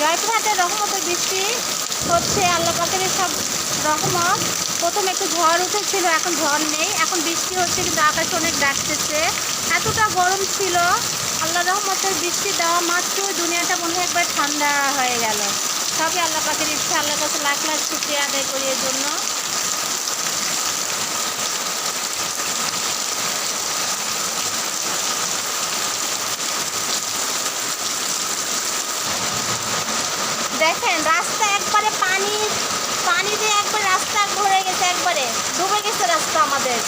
জয়পুরহাটের রহমতে বৃষ্টি হচ্ছে, আল্লাহ পাকের সব রহমত। প্রথম একটু ঝড় উঠেছিল, এখন ঝড় নেই, এখন বৃষ্টি হচ্ছে, কিন্তু আকাশ অনেক ডাকতেছে। এতটা গরম ছিল, আল্লাহ রহমতের বৃষ্টি দেওয়া মাত্র দুনিয়াটা মনে হয় একবার ঠান্ডা হয়ে গেল। সবই আল্লাহ পাকের ইচ্ছা। আল্লাহর কাছে লাখ লাখ শুকরিয়া আদায় করি এর জন্য। দেখেন রাস্তা একবারে পানি, পানি দিয়ে একবার রাস্তা ভরে গেছে, একবারে ডুবে গেছে রাস্তা আমাদের।